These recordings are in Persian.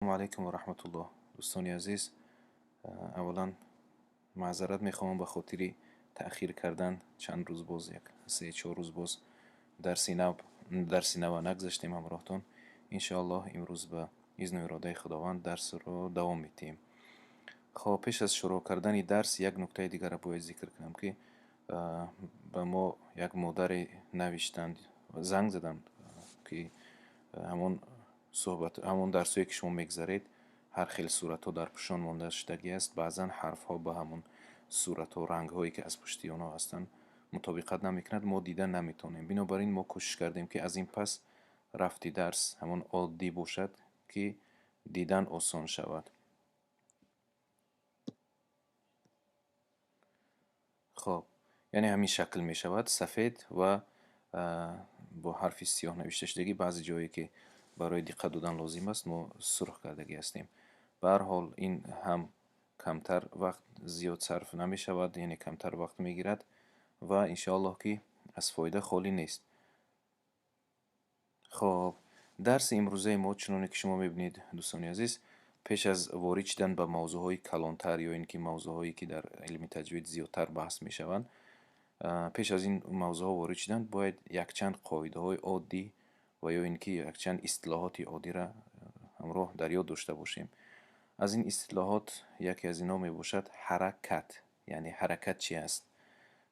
السلام علیکم و رحمت الله. دوستان عزیز، اولا معذرت میخوام به خاطر تأخیر کردن. چند روز باز یک 3-4 روز باز درسی نو نگذاشتیم همراهتون. انشاءالله امروز به اذن و اراده خداوند درس رو دوام میتیم. خب پیش از شروع کردن درس یک نکته دیگر را باید ذکر کنم که به ما یک مادر نوشتند، زنگ زدند که همون همون درسایی که شما میگذارید هر خیلی صورت ها در پشان مانده شدگی است. بعضا حرف ها به همون صورت ها و رنگ هایی که از پشتی اونا هستن مطابقت نمیکند، ما دیدن نمیتونیم. بنابراین ما کوشش کردیم که از این پس رفتی درس همون عادی باشد که دیدن آسان شود. خب یعنی همین شکل می شود، سفید و با حرف سیاه نوشته شدگی. بعضی جایی که برای دقت دادن لازم است ما سرخ کردگی هستیم. به هر حال این هم کمتر وقت زیاد صرف نمی شود، یعنی کمتر وقت می گیرد و انشاءالله که از فایده خالی نیست. خب درس امروزه ما چنانه که شما میبینید دوستان عزیز، پیش از وارد شدن به موضوعهای کلانتر یا اینکه موضوعهایی که در علم تجوید زیادتر بحث می شوند، پیش از این موضوع وارد شدن باید یک چند قاعده های عادی و یا اینکه یک چند اصطلاحات عادی را همراه در یاد داشته باشیم. از این اصطلاحات یکی از اینا می باشد حرکت. یعنی حرکت چی است؟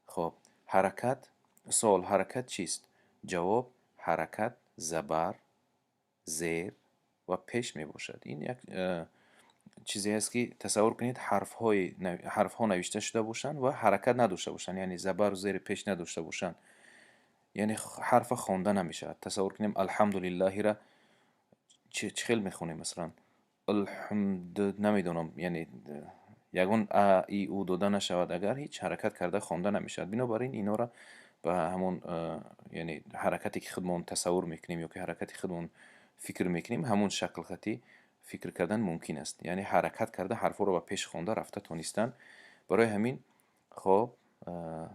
خب حرکت، سوال حرکت چیست؟ جواب حرکت زبر، زیر و پیش می باشد. این یک چیزی است که تصور کنید حرف ها نوشته شده باشند و حرکت نداشته باشند، یعنی زبر و زیر پیش نداشته باشند، یعنی حرف خوانده نمیشه. تصور کنیم الحمدلله را چه خیلی میخونیم، مثلا الحمد نمیدونم، یعنی یگون ا ای او داده نشود اگر هیچ حرکت کرده خوانده نمیشود. بنابراین اینا را به همون یعنی حرکتی که خودمون تصور میکنیم یا که حرکتی خودمون فکر میکنیم همون شکل خطی فکر کردن ممکن است. یعنی حرکت کرده حرفا رو به پیش خوانده رفته تونستن. برای همین خب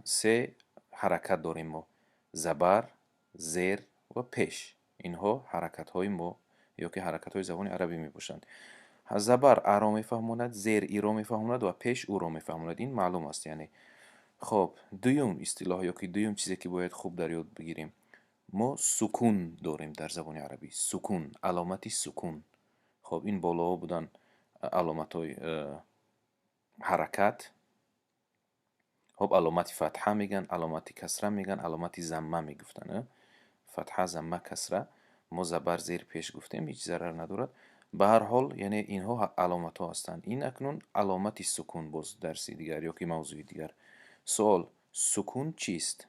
سه حرکت داریم ما: زبر، زیر و پیش. اینها حرکت های ما یا که حرکت های زبان عربی می باشند. زبر ا را میفهماند، زیر ای را میفهماند و پیش او را میفهماند. این معلوم است. یعنی خب دویم اصطلاح یا که دویم چیزی که باید خوب در یاد بگیریم، ما سکون داریم در زبان عربی. سکون، علامتی سکون. خب این بالا بودن علامت های حرکت. خب علامت فتحه میگن، علامت کسره میگن، علامت ضمه میگفتن. فتحه، ضمه، کسره. ما زبر زیر پیش گفتیم، هیچ ضرر ندارد. به هر حال یعنی اینها علامت ها هستند. این اکنون علامت سکون، باز درسی دیگر یا که موضوع دیگر. سوال: سکون چیست؟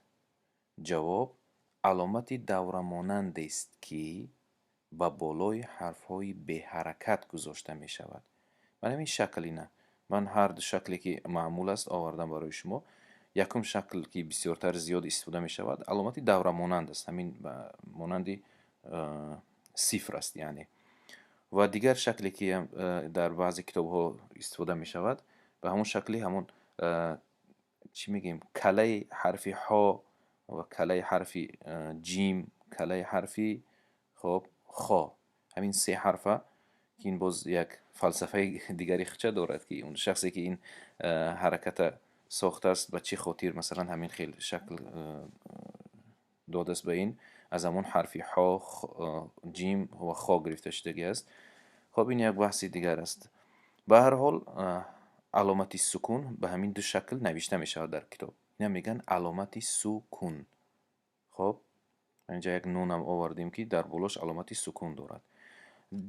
جواب: علامتی دوره مانند است که به بالای حرف های به حرکت گذاشته می شود. من همین شکلی نه، من هر دو شکلی که معمول است آوردم برای شما. یکم شکل که بسیارتر زیاد استفاده می شود علامتی دوره مانند است، همین مانندی صفر است یعنی. و دیگر شکلی که در بعضی کتاب ها استفاده می شود به همون شکلی، همون چی میگیم، کله حرفی ها و کله حرفی جیم، کله حرفی خب خا. همین سه حرفه که این باز یک فلسفه دیگری خچه دارد که اون شخصی که این حرکت ساخته است به چی خاطر مثلا همین خیلی شکل داده است به این، از همون حرفی ها، جیم و خا گرفته شدگی است. خب این یک بحثی دیگر است. به هر حال علامت سکون به همین دو شکل نوشته می شود در کتاب. اینا میگن علامت سکون. خب اینجا یک نون هم آوردیم که در بلاش علامت سکون دارد.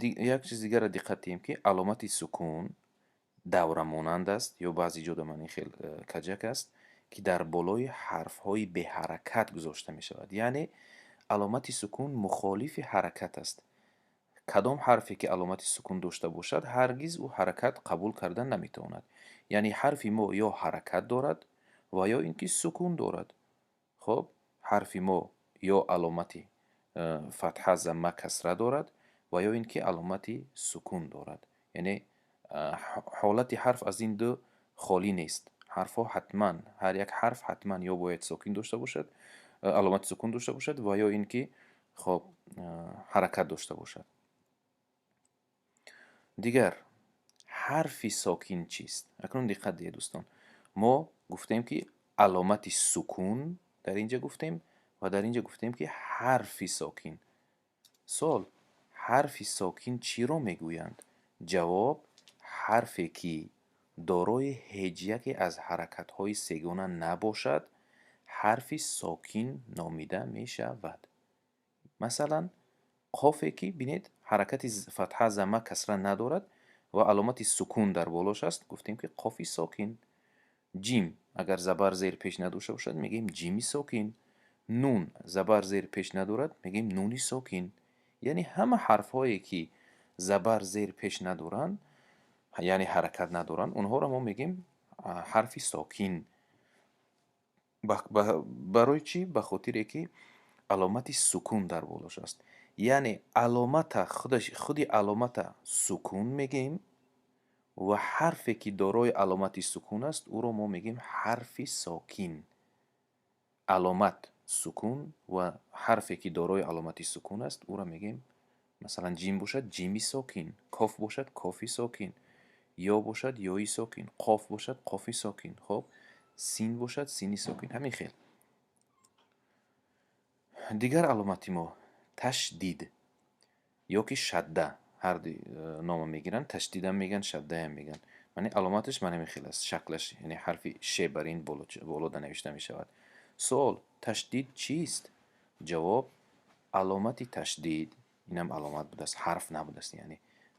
یک چیز دیگر را دقت دهیم که علامت سکون دوره مانند است یا بعضی جا من خیلی کجک است که در بالای حرف های به حرکت گذاشته می شود. یعنی علامت سکون مخالف حرکت است. کدام حرفی که علامت سکون داشته باشد هرگز او حرکت قبول کردن نمیتواند. یعنی حرفی ما یا حرکت دارد و یا اینکه سکون دارد. خب حرفی ما یا علامتی فتحه، ضمه، کسره دارد و یا اینکه علامتی سکون دارد. یعنی حالت حرف از این دو خالی نیست. حرفها حتما، هر یک حرف حتما یا باید سکون داشته باشد، علامت سکون داشته باشد و یا اینکه خب حرکت داشته باشد. دیگر حرفی ساکن چیست؟ اکنون دقت دیگه دوستان، ما گفتیم که علامت سکون در اینجا گفتیم و در اینجا گفتیم که حرفی ساکن. سوال: حرفی ساکن چی رو میگویند؟ جواب: حرفی که دارای هیچ یکی از حرکت‌های سه‌گانه نباشد حرفی ساکن نامیده می شود. مثلا قافی که بینید حرکت فتحه ضمه کسره ندارد و علامت سکون در بالاش است، گفتیم که قافی ساکن. جیم اگر زبر زیر پیش نداشته باشد میگیم جیمی ساکن. نون زبر زیر پیش ندارد میگیم نونی ساکن. یعنی همه حرف هایی که زبر زیر پیش ندارن، یعنی حرکت ندارن، اونها رو ما میگیم حرفی ساکن. برای چی؟ به خاطر که علامت سکون در بالاش است. یعنی علامت خودی علامت سکون میگیم و حرفی که دارای علامت سکون است او رو ما میگیم حرفی ساکن. علامت سکون و حرفی که دارای علامت سکون است او را میگیم، مثلا جیم باشد جیمی ساکن، کاف باشد کافی ساکن، یا باشد یایی ساکن، قاف باشد قافی ساکن. خب سین باشد سینی ساکن. همین خیل. دیگر علامتی ما تشدید یا که شده، هر نام میگیرن، تشدید هم میگن شده هم میگن. یعنی علامتش من همین خیل است، شکلش، یعنی حرفی ش بر این بالا نوشته میشود. سوال: تشدید چیست؟ جواب: علامت تشدید، اینم علامت بوده است، حرف نبوده است. یعنی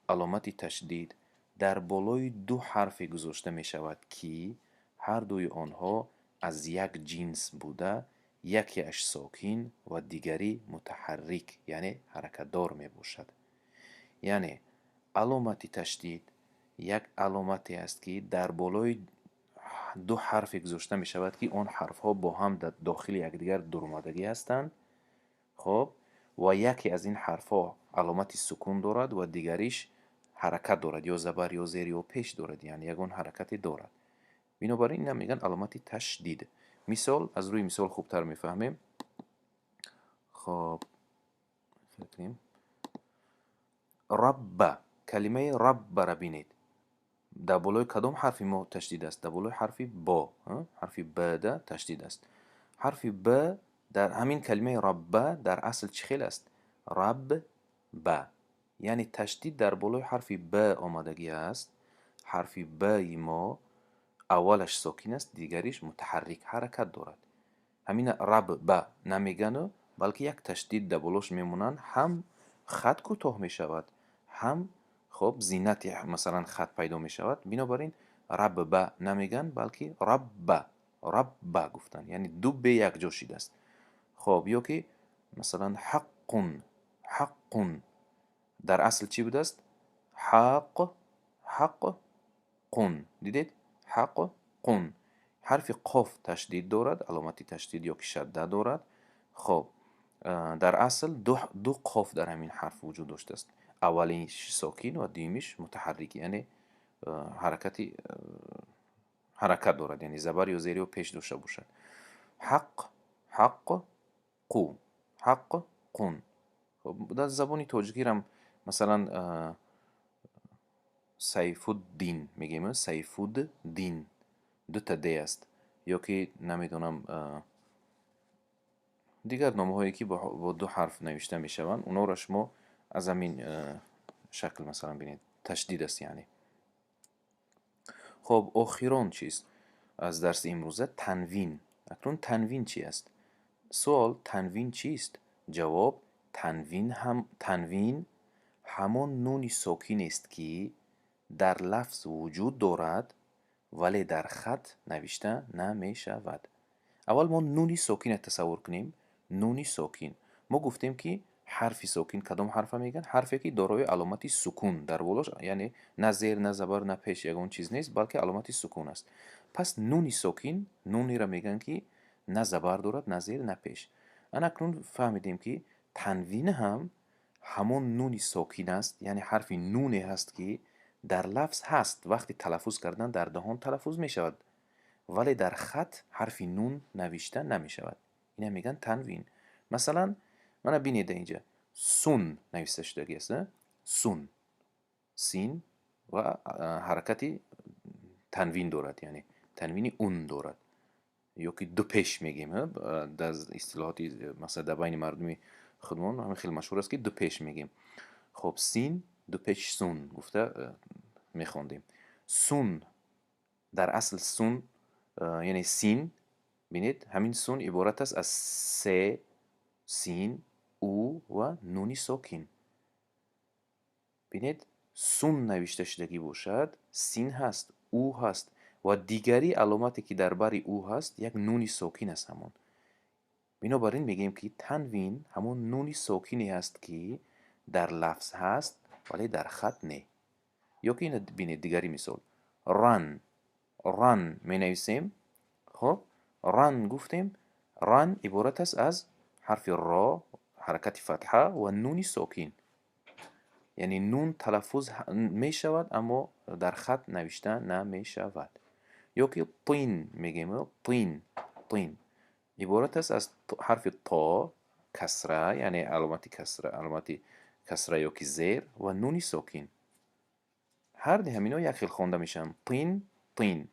علامت تشدید در بالای دو حرف گذاشته می شود که هر دوی آنها از یک جنس بوده، یکیش ساکن و دیگری متحرک یعنی حرکت دار می باشد. یعنی علامت تشدید یک علامتی است که در بالای دو حرف گذاشته می شود که آن حرف ها با هم در داخل یکدیگر درآمدگی هستند. خب و یکی از این حرف ها علامت سکون دارد و دیگریش حرکت دارد، یا زبر یا زیر یا پیش دارد، یعنی یگان حرکتی دارد. بنابراین اینا میگن علامت تشدید. مثال، از روی مثال خوبتر میفهمیم. خب فکریم رب، کلمه رب را بینید، در بالای کدام حرفی ما تشدید است؟ در بالای حرفی با، حرفی ب ده تشدید است. حرفی ب در همین کلمه رب در اصل چه خیل است؟ رب ب، یعنی تشدید در بالای حرفی ب آمدگی است. حرفی ب ما اولش ساکن است، دیگریش متحرک حرکت دارد. همین رب ب نمیگن، بلکه یک تشدید در بالاش میمونن، هم خط کوتاه میشود، هم خب زینت مثلا خط پیدا میشود. بنابراین رب ب نمیگن، بلکه رب گفتن، یعنی دو به یک جا شده است. خب یا که مثلا حق در اصل چی بود است؟ حق قن، دیدید؟ حق قن. حرف قاف تشدید دارد، علامت تشدید یا که شده دارد. خب در اصل دو قاف در همین حرف وجود داشته است، اولیش ساکن و دومیش متحرک، یعنی حرکت دارد، یعنی زبر یا زیر یا پیش داشته باشد. حق قو، حق قن. خب در زبانی تاجیکی هم مثلا سیف الدین میگیم، سیف الدین دو تا دی است، یا که نمیدونم دیگر نامه هایی که با دو حرف نوشته میشوند، اونا را شما از همین شکل مثلا بینید تشدید است. یعنی خب آخران چیست از درس امروزه؟ تنوین. اکنون تنوین چی است؟ سوال: تنوین چیست؟ جواب: تنوین همان نون ساکن است که در لفظ وجود دارد ولی در خط نوشته نمی شود. اول ما نونی ساکن تصور کنیم. نونی ساکن، ما گفتیم که حرفی ساکن کدام حرف میگن؟ حرفی که دارای علامتی سکون در بالاش، یعنی نه زیر نه زبر نه پیش یگان چیز نیست، بلکه علامتی سکون است. پس نونی ساکن نونی را میگن که نه زبر دارد نه زیر نه پیش. اکنون فهمیدیم که تنوین هم همون نونی ساکن است، یعنی حرفی نونی هست که در لفظ هست، وقتی تلفظ کردن در دهان تلفظ می شود، ولی در خط حرفی نون نوشته نمی شود. اینا میگن تنوین. مثلا من بینید اینجا سون نوشته شده است، سون. سین و حرکتی تنوین دارد، یعنی تنوینی اون دارد، یا که دو پیش میگیم در اصطلاحاتی مثلا در بین مردمی خودمون همین خیلی مشهور است که دو پیش میگیم. خب سین دو پیش سون گفته میخوندیم. سون در اصل سون یعنی سین، بینید همین سون عبارت است از سه، سین، او و نونی ساکین. بینید سون نوشته شدگی باشد، سین هست، او هست و دیگری علامتی که در بر او هست یک نونی ساکین است همون. بنابراین میگیم که تنوین همون نونی ساکینی هست که در لفظ هست ولی در خط نه. یا که این بینید دیگری مثال رن، رن می نویسیم. خب رن گفتیم، رن عبارت است از حرف را، حرکت فتحه و نونی ساکین، یعنی نون تلفظ می شود اما در خط نوشته نمی شود. یا که طین میگیم، طین، طین عبارت است از حرف تا کسره، یعنی علامت کسره، علامت کسره یا که زیر و نونی ساکین. هر ده همینا یک خیل خوانده میشن، طین، طین.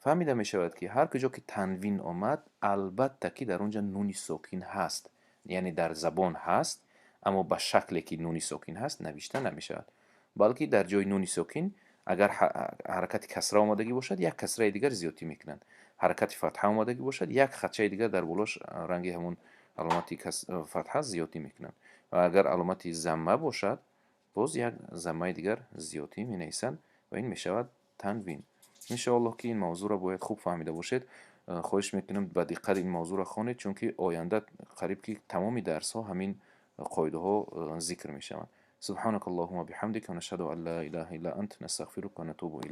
فهمیده می شود که هر کجا که تنوین آمد البته که در اونجا نونی ساکین هست، یعنی در زبان هست اما به شکلی که نونی ساکین هست نوشته نمی شود، بلکه در جای نونی ساکین اگر حرکت کسره آمدگی باشد یک کسره دیگر زیادی میکنند، حرکت فتحه آمدگی باشد یک خطچه دیگر در بلاش رنگ همون علامت فتحه زیادی میکنند، و اگر علامت ضمه باشد باز یک ضمه دیگر زیادی می نویسند و این می شود تنوین. انشاءالله که این موضوع را باید خوب فهمیده باشید. خواهش میکنم با دقت این موضوع را خوانید، چون که آینده قریب که تمامی درس ها همین قاعده ها ذکر می شوند. سبحانك اللهم وبحمدك ونشهد ان لا اله الا انت نستغفرك ونتوب اليك.